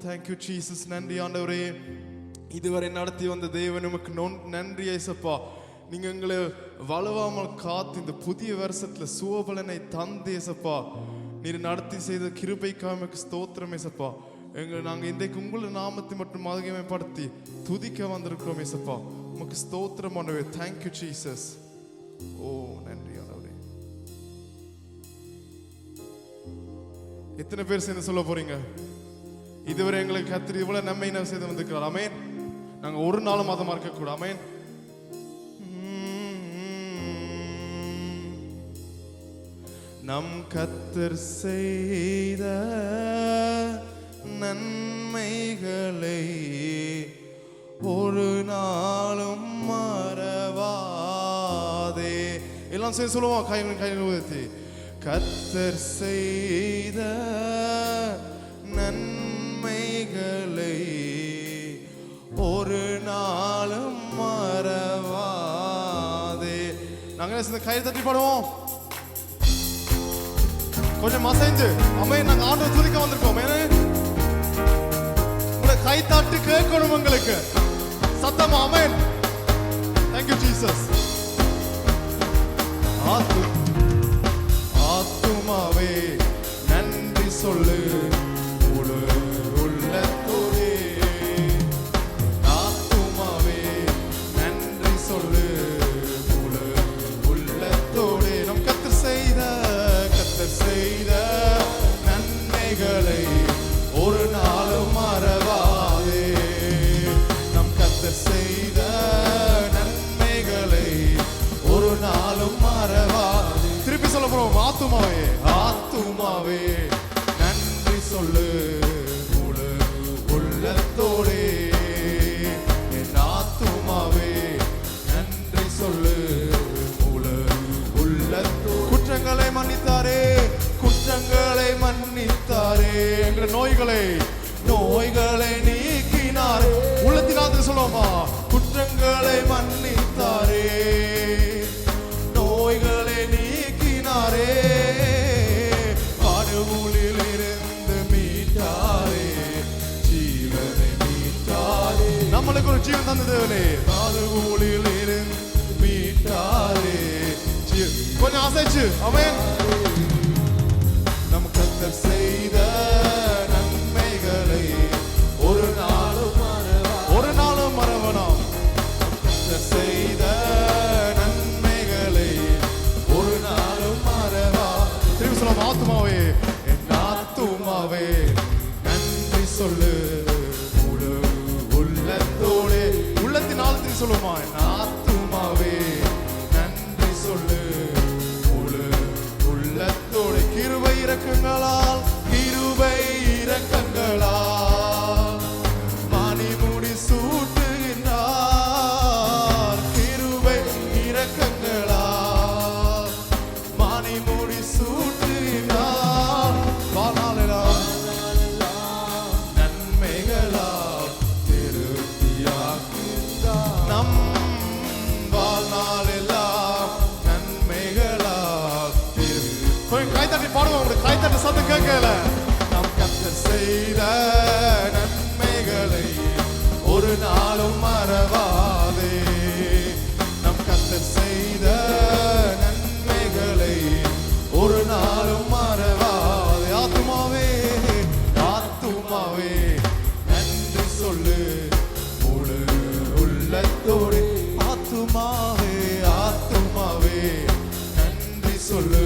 Thank you Jesus. நன்றி ஆண்டவரே, இதுவரை நடத்தி வந்த தேவன் உமக்கு நன்றி ஏசப்பா. நீங்க எங்களை வலுவாமல் காத்து இந்த புதிய வருஷத்துல சுவபலனை தந்து ஏசப்பா, நீர் நடத்தி செய்த கிருபைக்காக உமக்கு ஸ்தோத்திரம் ஏசப்பா. நாங்கள் இன்றைக்கு உங்களோட நாமத்தை மட்டும் மகிமைப்படுத்தி துதிக்க வந்திருக்கிறோம் ஏசப்பா. உமக்கு ஸ்தோத்திரம் ஆண்டவரே. Thank you Jesus. ஓ நன்றி ஆண்டவரே. எத்தனை பேர் சேர்ந்து சொல்ல போறீங்க? இதுவரை எங்களுக்கு கர்த்தர் இவ்வளவு நன்மை செய்து வந்திருக்கிறார். ஆமென். நாங்க ஒரு நாளும் அதை மறக்க கூடாது. ஆமென். நம் கர்த்தர் செய்த நன்மைகளை ஒரு நாளும் மறவாதே. எல்லாம் சேர்ந்து சொல்லுவோம், கையில் உயர்த்தி. கர்த்தர் செய்த நன்மைகளை ஒரு நாளும் மறவாதே. நாங்கள் கையை தட்டி பாடுவோம், கொஞ்சம் மசைஞ்சு. அம்மையை நாங்கள் ஆண்டவரை துதிக்க வந்திருக்கோம். உங்களை கை தட்டி கேட்கணும் உங்களுக்கு சத்தமா. ஆமென். Thank you Jesus. ஆத்துமாவே நன்றி சொல்லு உள்ளத்தோடே. ஆத்துமாவே நன்றி சொல்லு உள்ளத்தோடே. நம் கர்த்தர் செய்த நன்மைகளை ஒரு நாளும் மறவாதே. நம் கர்த்தர் செய்த நன்மைகளை ஒரு நாளும் மறவாதே. திருப்பி சொல்ல போறோம். ஆத்துமாவே ஆத்துமாவே நன்றி சொல்லு உள்ளத்தோடே. என் ஆத்துமாவே நன்றி சொல்லு உள்ளத்தோடு. குற்றங்களை மன்னித்தாரே, குற்றங்களை மன்னித்தாரே. எங்கள் நோய்களை நீக்கினாரே. உள்ளத்தினால சொல்லுவோமா? குற்றங்களை மன்னித்தாரே, நோய்களை நீக்கினாரே. பாடுகளில் இருந்து மீட்டாரே, ஜீவனை மீட்டாரே. நம்மளுக்கு ஒரு ஜீவன் தந்த தேவனே. பாடுகளில் இருந்து மீட்டாரே. கொஞ்சம் அசைச்சு. ஆமென். நம் கர்த்தர் செய்த நன்மைகளை ஒரு நாளும் மறவனாம். கர்த்தர் செய்த நன்மைகளை ஒரு நாளும் மறவா. திரும்பி சொல்லுவோம். ஆத்துமாவே என் ஆத்துமாவே நன்றி சொல்லு உள்ளத்தோடே. உள்ளத்தின் ஆழத்தில் சொல்லுமா? என் ஆத்துமாவே நன்றி சொல்லு உள்ளத்தோடு. கிருபை இரக்கங்களால் மணிமுடி சூட்டுகின்றார். கிருபை இரக்கங்களால் மணிமுடி சூட்டுகின்றார். வாழ்நாளெல்லாம் நன்மைகளால் திருப்தியாக்கின்றார். நம் வாழ்நாளெல்லாம் நன்மைகளால் கை தட்டி பாடுவோம். உங்களுக்கு கை தட்டி சத்தம் கேட்கல. நம் கர்த்தர் செய்த நன்மைகளை ஒரு நாளும் மறவாதே. நம் கர்த்தர் செய்த நன்மைகளை ஒரு நாளும் மறவாதே. ஆத்துமாவே ஆத்துமாவே நன்றி சொல்லு உள்ளத்தோடு. ஆத்துமாவே ஆத்துமாவே நன்றி சொல்லு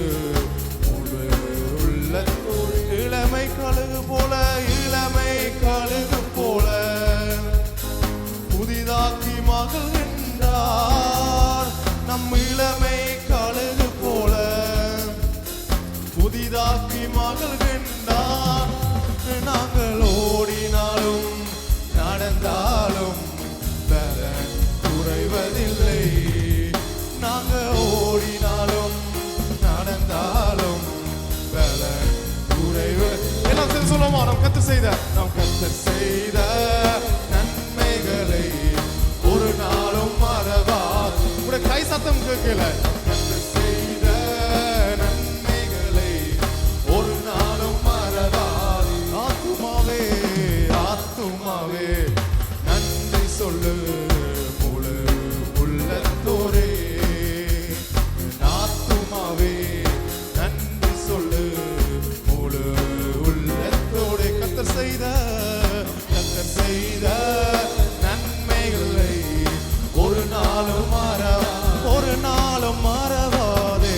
உள்ளத்தோடு. இளமை கழுகு போல புதிதாக்கி மகிழ்கின்றார். நம் இளமை கழுகு போல புதிதாக்கி மகிழ்கின்றார். நாங்கள் ஓடினாலும் நடந்தாலும் பலன் குறைவதில்லை. நாங்கள் ஓடினாலும் நடந்தாலும் பலன் குறைவதில்லை. எல்லாம் சொல்லுவோமா? நம் கர்த்தர் செய்த நன்மைகளை ஒரு நாளும் மறவாது. உங்களுடைய கை சத்தம் கேட்கல. கர்த்தர் செய்த நன்மைகளை ஒரு நாளும் மறவாது. ஆத்துமாவே செய்த நன்மைகளை ஒரு நாளும் மறவாதே.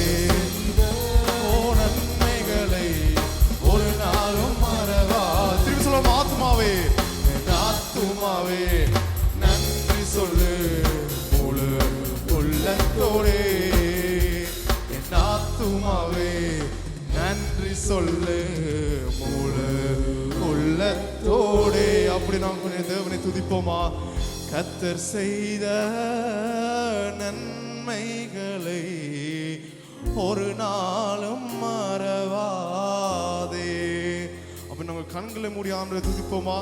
ஓ நன்மைகளை ஒரு நாளும் மறவாதே. திரும்பி சொல்லுவோம், ஆத்துமாவே என் ஆத்துமாவே நன்றி சொல்லு முழு உள்ளத்தோடே. என் ஆத்துமாவே நன்றி சொல்லு முழு உள்ளத்தோடே. அப்படி நாம் கொஞ்சம் தேவனை துதிப்போமா? கர்த்தர் செய்த நன்மைகளை ஒரு நாளும் மறவாதே. அப்ப நம்ம கண்களை மூடி ஆண்டவரை துதிப்போமா?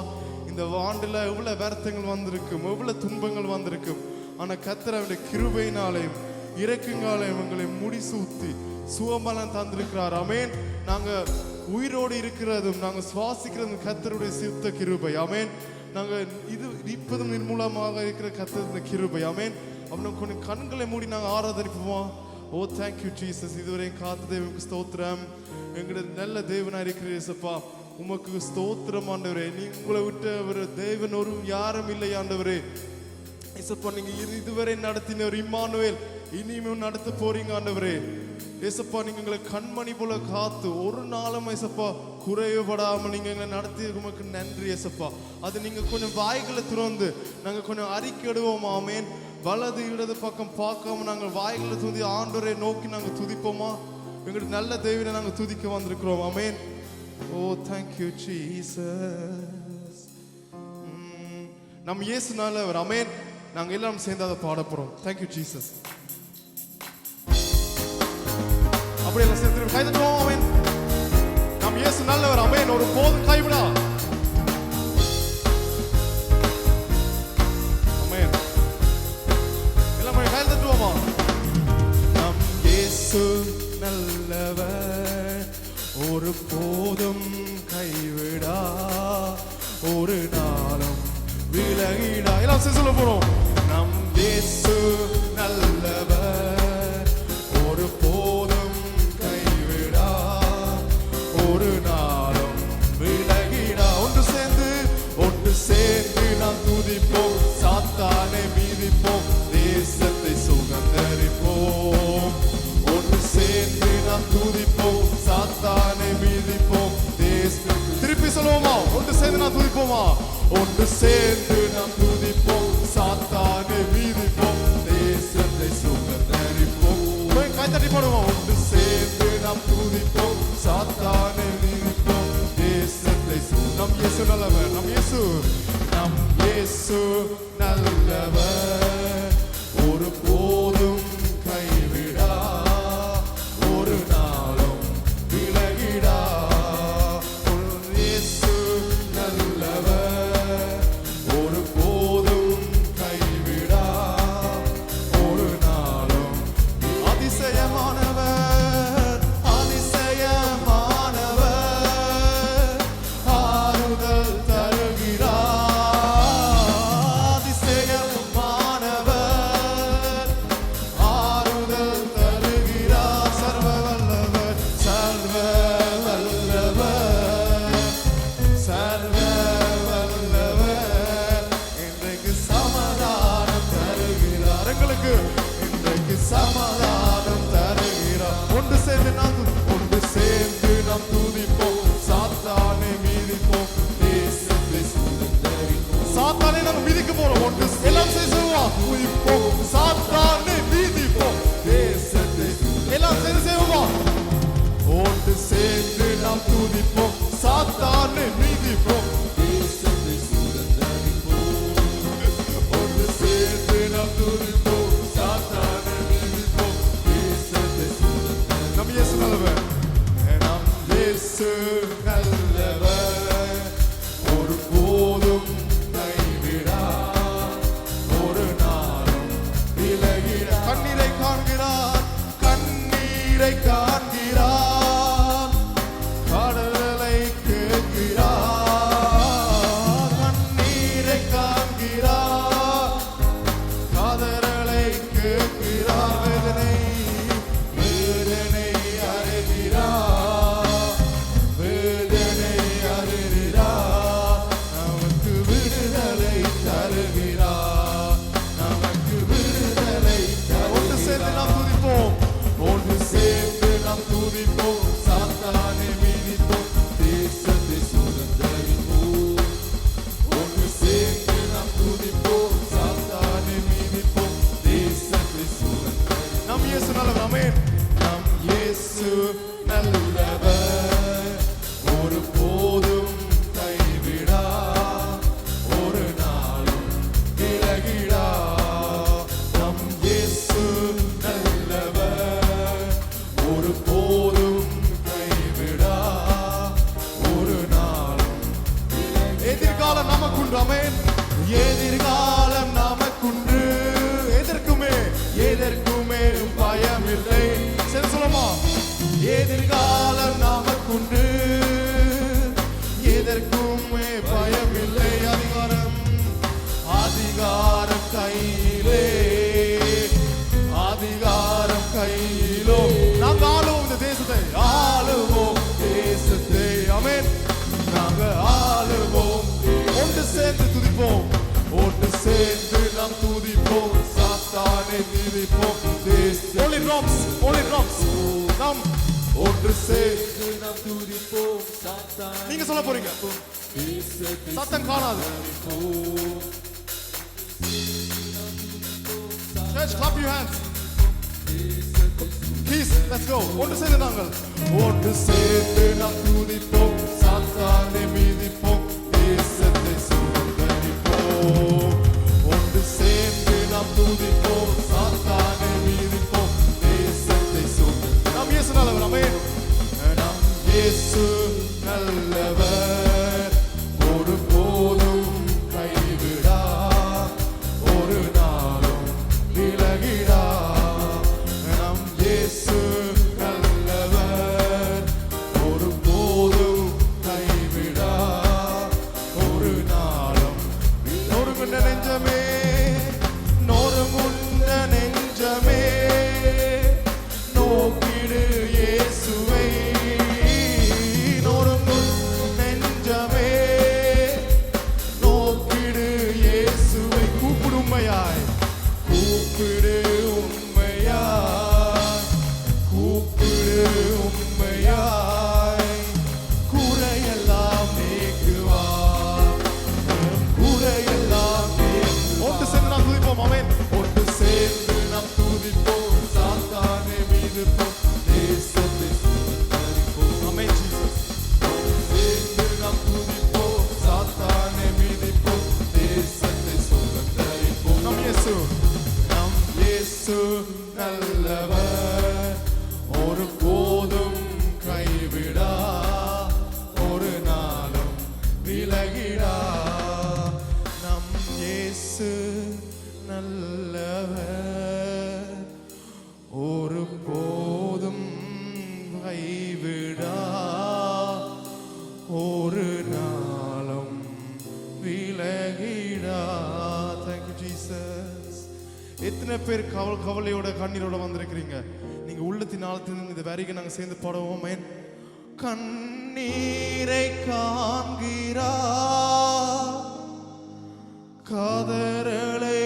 இந்த ஆண்டுல எவ்வளவு வருத்தங்கள் வந்திருக்கும், எவ்வளவு துன்பங்கள் வந்திருக்கும். ஆனா கர்த்தர் அவருடைய கிருபையினாலையும் இரக்கங்களாலையும் எங்களை முடிசூத்தி சுகபலன் தந்திருக்கிறார். ஆமென். நாங்க உயிரோடு இருக்கிறதும் நாங்க சுவாசிக்கிறதும் கர்த்தருடைய சித்த கிருபை. ஆமென். நாங்க இது இப்பதும் நிர்மூலமாக இருக்கிற கர்த்தருடைய கிருபை. ஆமென். அப்ப கொஞ்சம் கண்களை மூடி நாங்க ஆராதரிப்போமா? ஓ தேங்க்யூ ஜீசஸ். இதுவரை காத்த தேவனுக்கு ஸ்தோத்திரம். எங்களுடைய நல்ல தேவனா இருக்கிற இயேசுப்பா, உமக்கு ஸ்தோத்திரம் ஆண்டவரே. நீ உங்களை விட்டு ஒரு தேவன் ஒரு யாரும் இல்லை ஆண்டவரே. இயேசுப்பா, நீங்க இதுவரை நடத்தின ஒரு இம்மானுவேல் இனிமேல் நடத்த போறீங்க ஆண்டவரே. ஏசப்பா, நீங்க எங்களை கண்மணி போல காத்து ஒரு நாளும் ஏசப்பா குறைவுபடாமல் நீங்க எங்களை நடத்தி உமக்கு நன்றி ஏசப்பா. அது நீங்க கொஞ்சம் வாய்களை திறந்து நாங்க கொஞ்சம் அறிக்கையிடுவோம். ஆமென். வலது இடது பக்கம் பார்க்காம நாங்கள் வாய்களை துதி ஆண்டவரை நோக்கி நாங்கள் துதிப்போமா? எங்களுக்கு நல்ல தேவனை நாங்கள் துதிக்க வந்திருக்கிறோம். ஆமென். ஓ தேங்க்யூ ஜீசஸ். நம்ம இயேசு நல்லவர். ஆமென். நாங்கள் எல்லாரும் சேர்ந்து அதை பாட போறோம். Thank you Jesus. அப்படி எல்லாம் சேர்ந்து கை தட்டுவோம். ஆமென். நம் இயேசு நல்லவர். ஆமென். ஒரு போதும் கைவிடா. ஆமென். எல்லாம் கை தட்டுவோமா? நம் இயேசு நல்லவர், ஒரு போதும் கைவிடா, ஒரு நாளும் விலகிடா. எல்லாம் சொல்ல போறோம். நம் இயேசு நல்லவர், ஒரு போதும் கைவிடா, ஒரு நாளும் விலகிடா. ஒன்று சேர்ந்து நாம் துதிப்போம், சாத்தானை மீதிப்போம், தேசத்தை சுகந்தரிப்போம். ஒன்று சேர்ந்து நாம் துதிப்போம், சாத்தானை மீதிப்போம், தேசத்தை. திருப்பி சொல்லுவோமா? ஒன்று சேர்ந்து நாம் துதிப்போமா? ஒன்று சேர்ந்து நாம் துதிப்போம், சாத்தானை மீதிப்போம், தேசத்தை சுகந்தரிப்போம். கை தட்டி போடுவோம். ஒன்று சேர்ந்து நாம் துதிப்போம், சாத்தானை மீதிப்போம், தேசத்தை நம் இயேசு நல்லவர். நம் இயேசு நல்லவர், ஒரு போதும் கைவிடா, ஒரு நாளும் விலகிடா. இயேசு நல்லவர், ஒரு போதும் கைவிடா, ஒரு நாளும். அதிசயமானவர், அதிசயமானவர், ஆறுதல் தருகிறார். அதிசயமானவர், ஆமென். எதிர்காலம் நமக்குண்டு, எதற்குமே எதற்குமே பயமில்லை. சரி சொல்லுமா, எதிர்காலம் நமக்குண்டு, எதற்குமே பயமில்லை. அதிகாரம் அதிகாரம் கையிலே, அதிகாரம் கையிலோ. நாங்க ஆளுவோம் இந்த தேசத்தை, ஆளுவோம் தேசத்தை. ஆமென். நாங்க ஆளுவோம். ஒன்று சேர்ந்து துதிப்போம், ஒன்று சேர்ந்து நாம் துதிப்போம், சாத்தானை மிதிப்போம். Only drums, only drums. நாம் ஒன்று சேர்ந்து நாம் துதிப்போம், சாத்தானை. நீங்க சொல்ல போறீங்க, சத்தம் காணாது. Church, clap your hands. Please, let's go. ஒன்று சேர்ந்து நாங்கள் ஒன்று சேர்ந்து நாம் துதிப்போம், சாத்தானை மிதிப்போம், தேசத்தை சுதந்தரிப்போம். ஒன்று சேர்ந்து நாம் துதிப்போம், சாத்தானை மிதிப்போம், தேசத்தை சுதந்தரிப்போம். நாம் இயேசு நல்லவர். ஆமென். நாம் இயேசு நல்லவர், ஒருபோதும் கைவிடா, ஒரு நாளும் விலகிடா. நம் இயேசு நல்லவர், ஒருபோதும் கைவிடா, ஒரு நாளும். நொறுங்குண்ட நெஞ்சமே, நொறுங்குண்ட நெஞ்சமே, நோக்கிடு இயேசுவை. நொறுங்குண்ட நெஞ்சமே, நோக்கிடு இயேசுவை. கூப்பிடு உண்மையாய், கூப்பிடு உண்மையாய், கூப்பிடு உண்மையாய். குறையெல்லாம் நீக்குவார், குறையெல்லாம் நீக்குவார். ஒன்று சேர்ந்து நாம் துதிப்போம். ஆமென். ஒன்று சேர்ந்து நாம் துதிப்போம், சாத்தானை மிதிப்போம், தேசத்தை சுதந்தரிப்போம். ஆமென் ஜீசஸ். ஒன்று சேர்ந்து நாம் துதிப்போம், சாத்தானை மிதிப்போம், தேசத்தை சுதந்தரிப்போம். நம் இயேசு, நம் இயேசு நல்லவர், ஒருபோதும் கைவிடா, ஒரு நாளும் விலகிடா. நம் இயேசு நல்லவர், ஒருபோதும் கைவிடா, ஒரு நாளும் விலகிடா. Thank you Jesus. எத்தனை பேர் கவலையோட கண்ணீரோட வந்திருக்கிறீங்க? நீங்க உள்ளத்தின் ஆழத்திலிருந்து இந்த வரிகை நாங்க சேர்ந்து பாடுவோம். ஆமென். கண்ணீரை காண்கிறார், காதரலை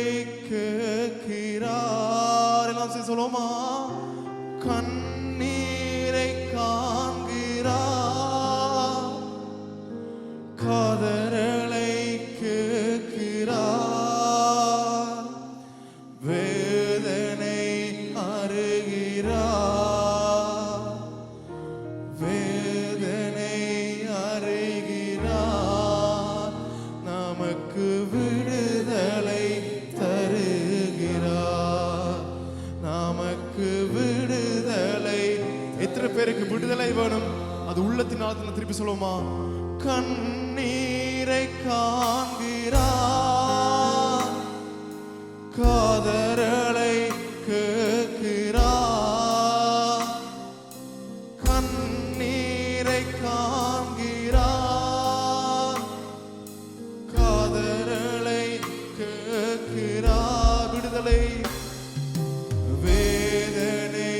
கேட்கிறார். எல்லாம் சேர்ந்து சொல்லுவோமா? கண்ணீரை காண்கிறார், காதரலை கேட்கிறார், வேதனை அறிகிறார், வேதனை அறிகிறார், நமக்கு விடுதலை தருகிறார், நமக்கு விடுதலை. எத்தனை பேருக்கு விடுதலை வேணும்? அது உள்ளத்தின் ஆழத்தில் திருப்பி சொல்லுவோமா? கண்ணீரை காண்கிறார், காதரலை கேட்கிறார், கண்ணீரை காண்கிறார், காதரலை கேட்கிறார், விடுதலை. வேதனை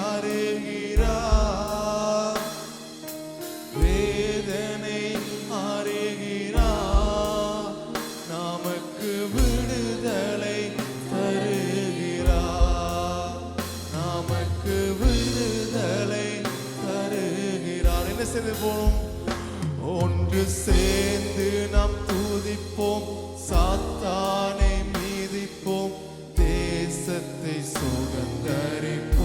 அறிகிறார், வேதனை அறிகிறார், நமக்கு விடுதலை தருகிறார், நமக்கு விடுதலை தருகிறார். என்ன செய்து போனோம்? ஒன்று சேர்ந்து நாம் துதிப்போம், சாத்தானை மீதிப்போம், தேசத்தை சுதந்தரிப்போம்.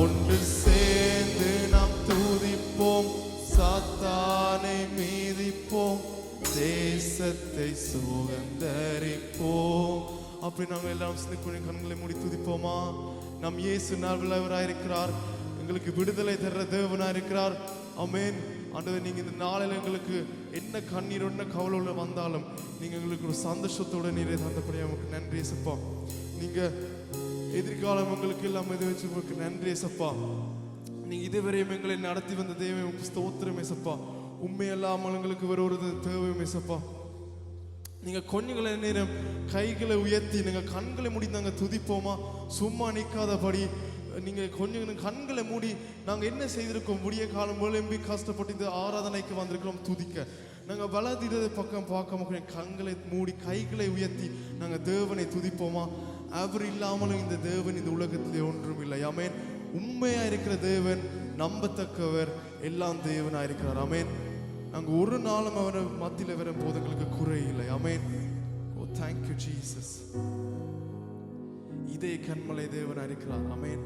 ஒன்று சேர்ந்து நாம் துதிப்போம், சாத்தானை மீதிப்போம், தேசத்தை சுதந்தரிப்போம். அப்படி நாங்கள் எல்லாம் சிந்திப்பு கண்களை மூடி துதிப்போமா? நம் இயேசு நல்லவராயிருக்கிறார், எங்களுக்கு விடுதலை தர்ற தேவனாயிருக்கிறார். ஆமென். ஆண்டவரே நீங்க இந்த நாளில் எங்களுக்கு என்ன கண்ணீர் என்ன கவலை வந்தாலும் நீங்க எங்களுக்கு ஒரு சந்தோஷத்தோட நீரே தந்தபடியா உங்களுக்கு நன்றி ஏசப்பா. நீங்க எதிர்காலம் உங்களுக்கு எல்லாம் இது வச்சு உங்களுக்கு நன்றி ஏசப்பா. நீங்க இதுவரையும் எங்களை நடத்தி வந்த தெய்வம் ஸ்தோத்திரம் ஏசப்பா. உண்மையெல்லாமல் எங்களுக்கு வேற ஒரு தேவை ஏசப்பா. நீங்க கொஞ்சங்களை நேரம் கைகளை உயர்த்தி நீங்க கண்களை மூடி நாங்க துதிப்போமா? சும்மா நிற்காதபடி நீங்க கொஞ்சம் கண்களை மூடி நாங்க என்ன செய்திருக்கோம்? முடிய காலம் விளம்பி கஷ்டப்பட்டு இந்த ஆராதனைக்கு வந்திருக்கிறோம் துதிக்க. நாங்க வலதிரத பக்கம் பார்க்காம கொஞ்சம் கண்களை மூடி கைகளை உயர்த்தி நாங்க தேவனை துதிப்போமா? அவர் இல்லாமலும் இந்த தேவன் இந்த உலகத்திலே ஒன்றும் இல்லை. ஆமென். உண்மையா இருக்கிற தேவன், நம்பத்தக்கவர், எல்லாம் தேவனா இருக்கிறார். ஆமென். நாங்க ஒரு நாளும் அவரை மத்தியில் வரும் போது எங்களுக்கு குறை இல்லை. ஆமென். ஓ தேங்க்யூ ஜீசஸ். இதே கண்மலை தேவனா இருக்கிறார். ஆமென்.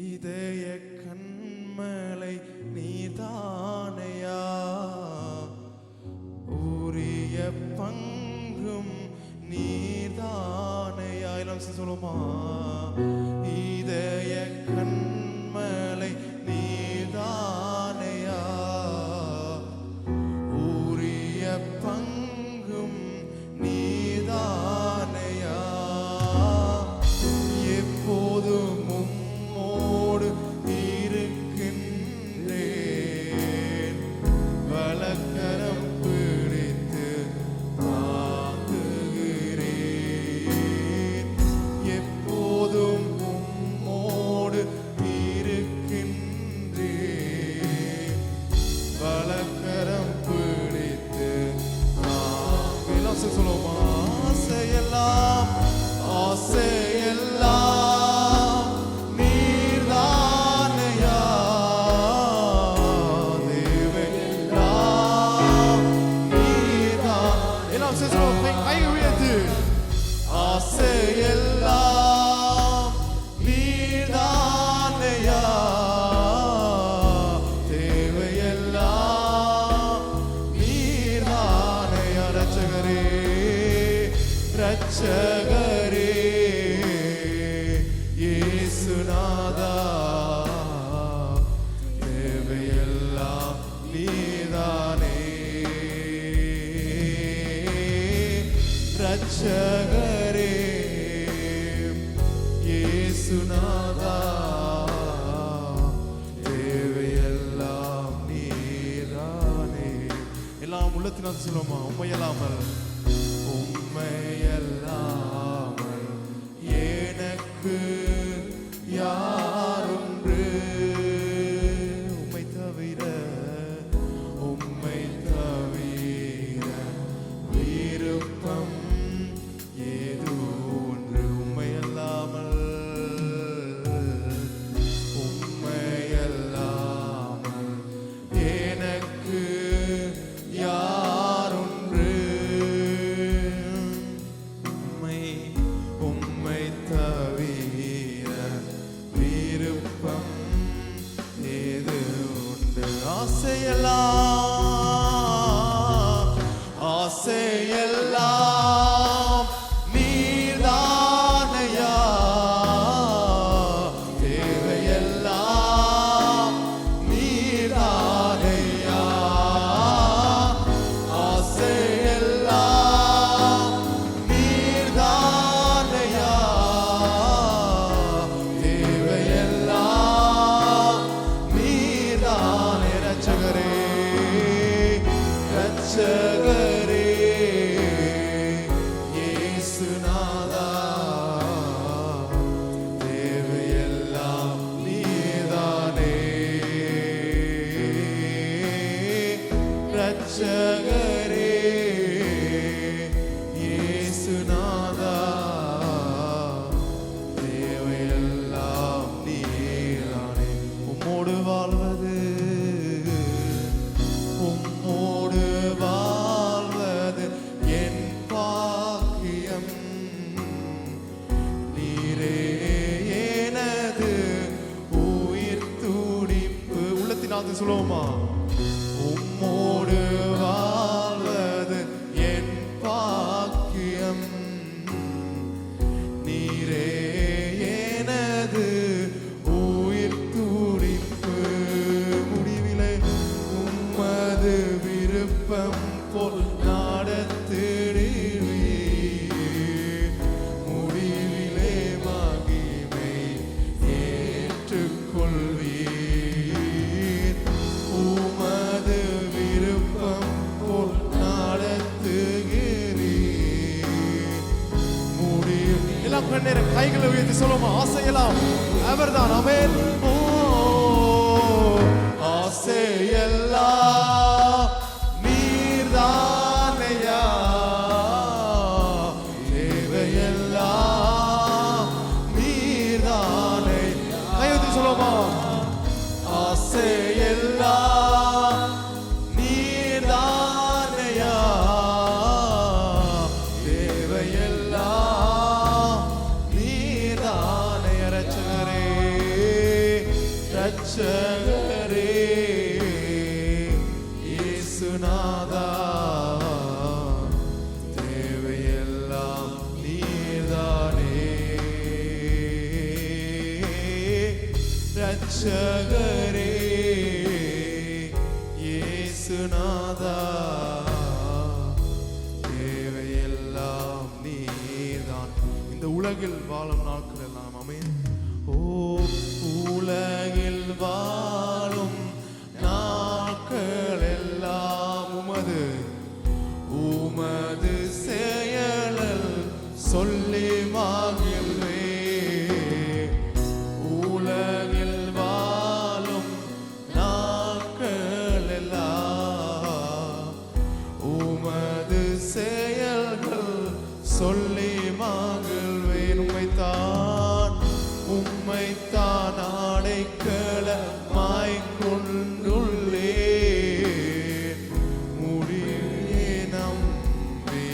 இதய கண்மலை நீதானையா, உரிய பங்கும் நீதானையா. எல்லாம் சொல்லுமா? இதய கண்மலை நீதானையா, உரிய பங்கும் நீதானையா. எப்போதும் உம்மோடு இருக்கின்றேன், வலக்கரம் பிடித்து தாங்குகிறேன். எப்போதும் உம்மோடு இருக்கின்றேன், வலக்கரம் பிடித்து எல்லாம் சொல்லுவோமா? ஆசையெல்லாம் ஆசையெல்லாம் நீர்தானையா, தேவையெல்லாம் நீர்தான். எல்லாம் சொல்லுவோம் கை உயர்த்து. ஆசையெல்லாம் நீர்தானையா, தேவையெல்லாம் நீர்தானையா. ரட்சகரே ரட்சகரே இயேசுநாதா, தேவையெல்லாம் நீதானே. ரட்சகரே இயேசுநாதா, தேவையெல்லாம் நீதானே. எல்லாம் உள்ளத்தினால் சொல்லுவோமா? உண்மையல்லாமல் உம்மையல்லாமல் எனக்கு யாருன்று, உம்மை தவிர உம்மை தவிர விருப்பம் ஏதோ ஒன்று. உம்மையல்லாமல் உம்மையல்லாமல் எனக்கு யாருன்று, உம்மை தவிர விருப்பம் ஏது உண்டு. ஆசையெல்லாம் ஆசையெல்லாம் நீர்தானையா, தேவையெல்லாம் நீர்தானையா. ஆசையெல்லாம் நீர்தானையா, தேவையெல்லாம் நீர்தானே. ரட்சகரே ரட்சகரே இயேசுநாதா, தேவையெல்லாம் நீதானே. ரட்சகரே இயேசுநாதா, தேவையெல்லாம் நீதானே. உம்மோடு வாழ்வது, உம்மோடு வாழ்வது என் பாக்கியம். நீரே எனது உயிர் துடிப்பு. உள்ளத்தினால் சொல்லுவோமா? உம்மோடு வாழ்வது என் பாக்கியம். கொள்வீர் உமது விருப்பம் போல் நடத்துகிறீர் முடியும் எல்லாம் கொஞ்ச நேரம் கைகளை உயர்த்தி சொல்லுவோம் ஆசையெல்லாம் அவர்தான் ஆமென் ஓ ஆசையெல்லாம் நீர்தானையா தேவையெல்லாம் நீர்தானை கையெழுத்தி சொல்லுவோமா ஆசையெல்லாம் நீர்தானையா தேவையெல்லாம் நீர்தானை ரட்சகரே ரட்சகரே இயேசுநாதா தேவையெல்லாம் நீர்தானே ரட்சகரே இயேசுநாதா தேவையெல்லாம் நீர்தான் இந்த உலகில் வாழும் நாட்கள் எல்லாம் ஆமென் ஓ உலகில் வாழும் நாட்கள் எல்லாம் உமது செயலல் சொல்லி மகிழ்வே உலகில் வாழும் நாட்கள் எல்லாம் உமது செயல்கள் சொல்லி மகிழ்வேன் உம்மைத்தான் அடைக்கலமாய் கொண்டுள்ளேன் முடிவே நம்பி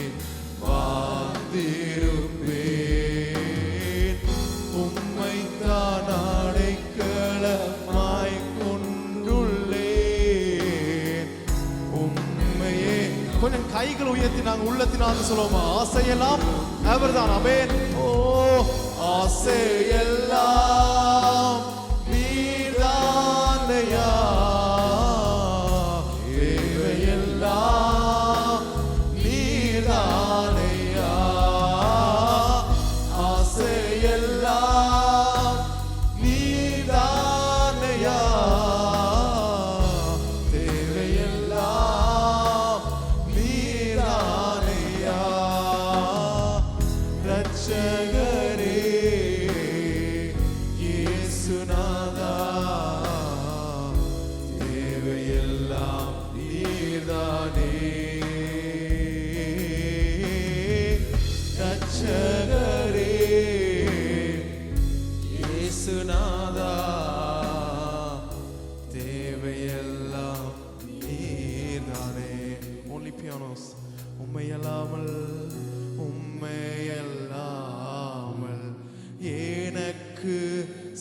வாழ்ந்திருப்பேன் உம்மைத்தான் அடைக்கலமாய் கொண்டுள்ளேன் உம்மையே கொஞ்சம் கைகள் உயர்த்தி நாங்கள் உள்ளத்தினால் சொல்லுவோமா ஆசையெல்லாம் அவர்தான் ஆமென் ஓ ஆசையெல்லாம் நீர்தானையா தேவையெல்லாம் நீர்தானையா ஆசையெல்லாம் நீர்தானையா தேவையெல்லாம் நீர்தானையா ரட்சகரே இயேசுநாதா தேவையெல்லாம் நீர்தானே ரட்சகரே இயேசுநாதா தேவையெல்லாம் நீர்தானே only pianos உம்மையல்லாமல் எனக்கு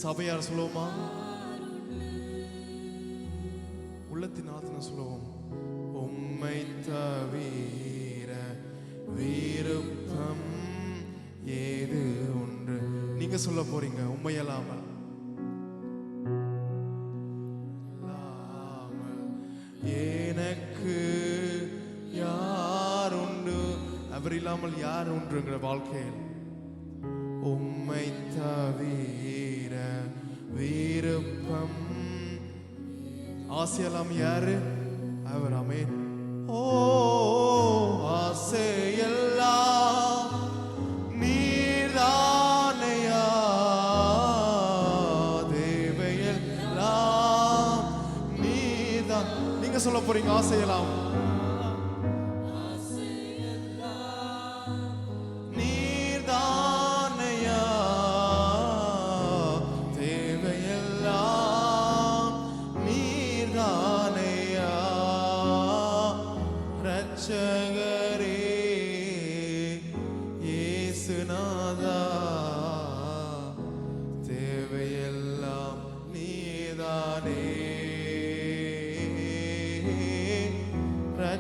சபையார் சொல்லுவோமா உள்ளத்தின் ஆத்மா சொல்லுவோம் உம்மை தவிர விருப்பம் ஏது ஒன்று நீங்க சொல்ல போறீங்க உண்மையல்லாமல் எனக்கு யார் உண்டு அவர் இல்லாமல் யார் உண்டுங்கிற வாழ்க்கையில் உம்மை தவிர விருப்பம் ஆசையெல்லாம் யாரு அவர் ஆமென் ஓ ஆசையெல்லாம் நீர்தானையா தேவையெல்லாம் நீர்தான் நீங்க சொல்ல போறீங்க ஆசையெல்லாம்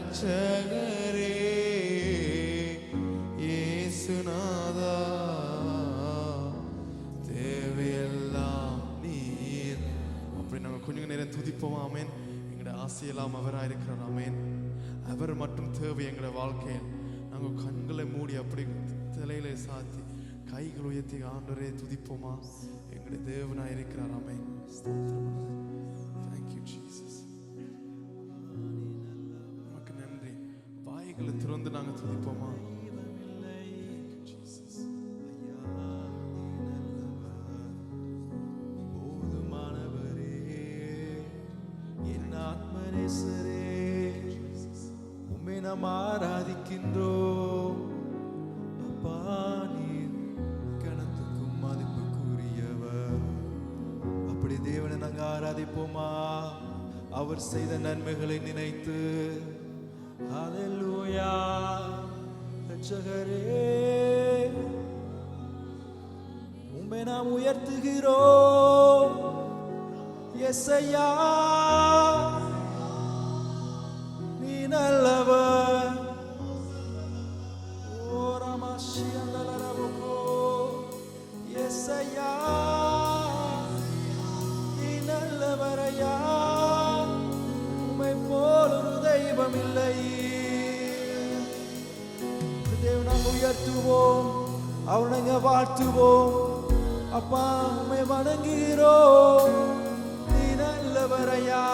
ரட்சகரே இயேசுநாதா தேவையெல்லாம் நீர் அப்படி நாங்கள் கொஞ்ச நேரம் துதிப்போம் ஆமென் எங்களோட ஆசையெல்லாம் அவராக இருக்கிறார் ஆமென் அவர் மட்டும் தேவை எங்களோட வாழ்க்கையில் நாங்கள் கண்களை மூடி அப்படி தலையில சாத்தி கைகள் உயர்த்தி ஆண்டவரே துதிப்போமா? எங்களுடைய தேவனாய் இருக்கிறார். ஆமென். Thank you Jesus. உமக்கு நன்றி. வாய்களை திறந்து நாங்க துதிப்போமா? உம்மை நாம் ஆராதிக்கின்றோம். அப்பா நீர் கணத்துக்கும் மதிப்புக்குரியவர். அப்படி தேவனை நாங்கள் ஆராதிப்போமா? அவர் செய்த நன்மைகளை நினைத்து. ஹல்லேலூயா. ரட்சகரே உம்மை நாம் உயர்த்துகிறோம். யெசையா நீ நல்லவர். ஓ ரமஷியந்தலரபுகோ யெசையா நீ நல்லவரையா. உம்மை போல் ஒரு தெய்வம் இல்லை. தேவனை நாங்கள் உயர்த்துவோம், அவரை நாங்கள் வாழ்த்துவோம். அப்பா உம்மை வணங்குகிறோம். நீ நல்லவரையா,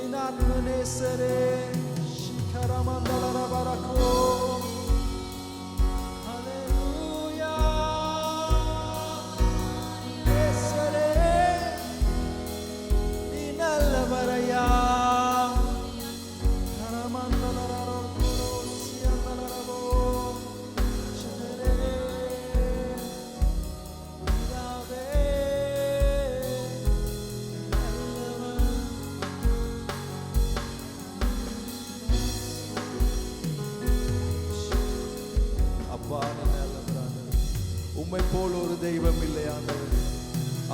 என் ஆத்மநேசரே. ஷிகரமந்தலரபரகோ ஹல்லேலூயா. நேசரே நீ நல்லவரையா. கரமந்தலரபரகோ சியந்தலரபோ ஷரே உம்மை போல் ஒரு தெய்வம் இல்லை ஆண்டவர்.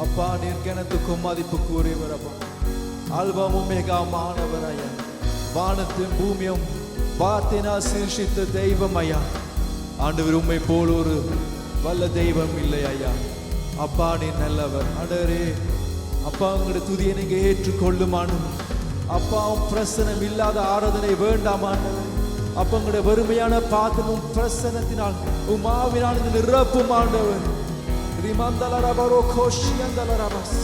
அப்பா நீர் கணத்துக்கும் மதிப்புக்குரியவர். அப்பா அல்பாவும் ஒமேகாவானவர் ஐயா. வானத்தின் பூமியும் வார்த்தையினால் சிருஷ்டித்த தெய்வம் ஐயா. ஆண்டவர் உம்மை போல் ஒரு வல்ல தெய்வம் இல்லை ஐயா. அப்பா நீர் நல்லவர் ஆண்டவரே. அப்பா உங்களுடைய துதியை நீங்க ஏற்றுக்கொள்ளும் ஆண்டவர். அப்பா பிரசனம் இல்லாத ஆராதனை வேண்டாம் ஆண்டவர். அப்ப உங்களுடைய வறுமையான பாதமும் பிரசனத்தினால் உமாவினால் நிரப்பும் ஆண்டவர். ரிமந்தலரபரோ கோஷியந்தலரபஸ்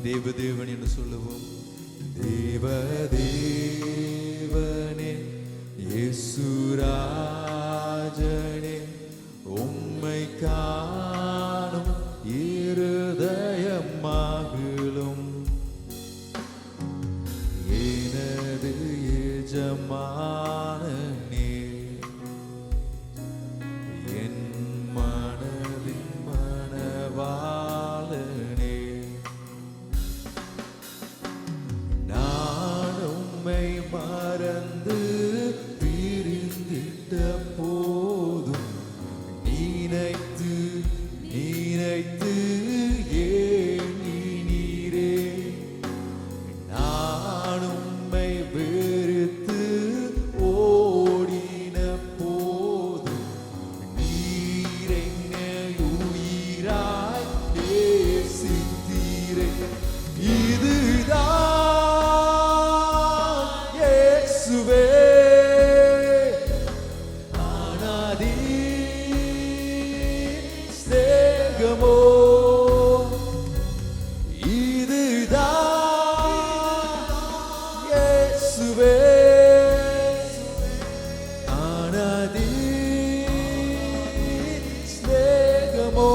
தேவதேவன் என்று சொல்லுவோம். தேவதேவனே இயேசுராஜனே உம்மை காணும் இருதயம் மகிழும். எனது எஜமானனே என் மனதின் மணவாளனே. என்னை மறந்து பிரிந்திட்ட போதும் நினைத்து நினைத்து ஏனீரே நான் உம்மை வெறுத்து ஓடின போதும் நீர் என்னை உயிராய் நேசித்தீரே. இதுதான் இயேசுவே அனாதி ஸ்நேகமோ. இதுதான் இயேசுவே அனாதி ஸ்நேகமோ.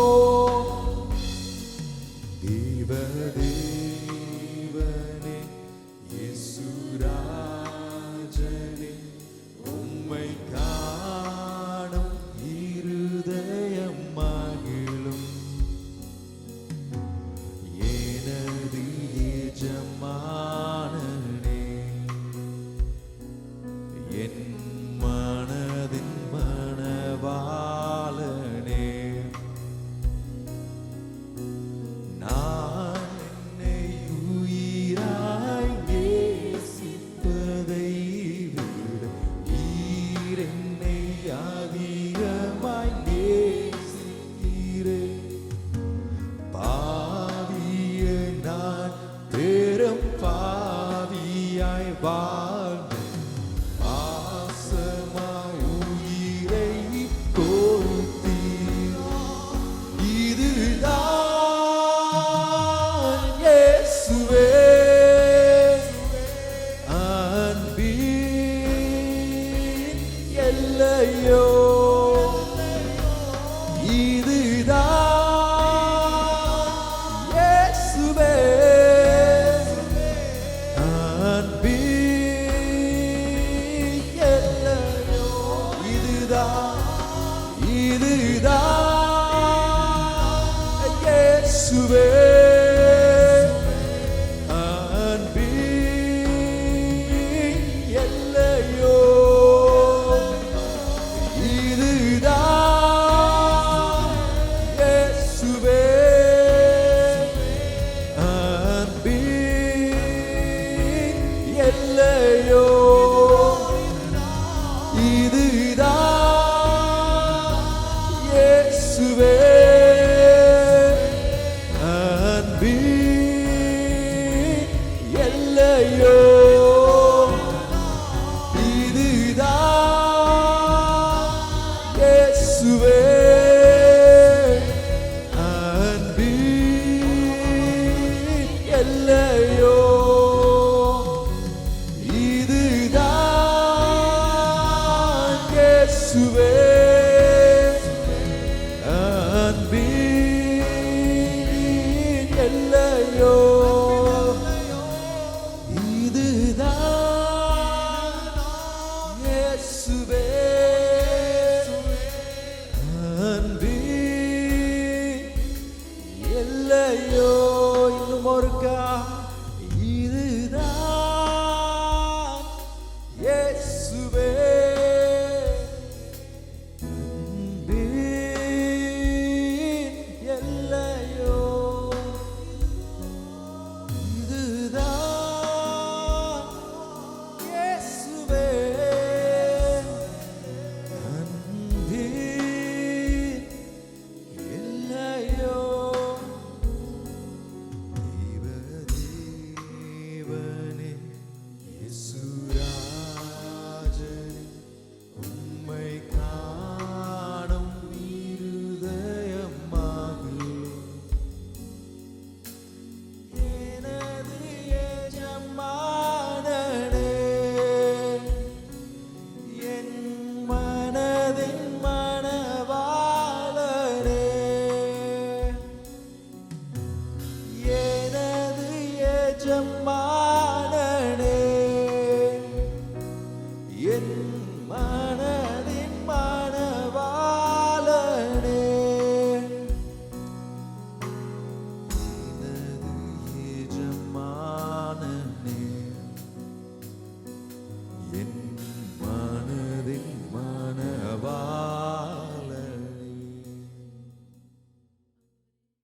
தேவதேவனே இயேசுராஜனே உம்மை காணும் இருதயம் மகிழும். எனது எஜமானனே என் மனதின் மணவாளனே நான் என்னை உயிராய் நேசிப்பதை விட நீர் என்னை அதிகமாய் நேசித்தீரே. பாவிய நான் பெரும் பாவியாய் வாழ்ந்து பாசமாய் உயிரை கொடுத்தீர். இதுதான் இயேசுவே அன்பின் எல்லையோ. இதுதான் இயேசுவே அன்பின் எல்லையோ. இதுதான் இயேசுவே அன்பின் எல்லையோ. இதுதான் இயேசுவே அன்பின் எல்லையோ. இதுதான் இயேசுவே அன்பின் எல்லையோ. இதுதான் இயேசுவே அன்பின் எல்லையோ. இதுதான் இயேசுவே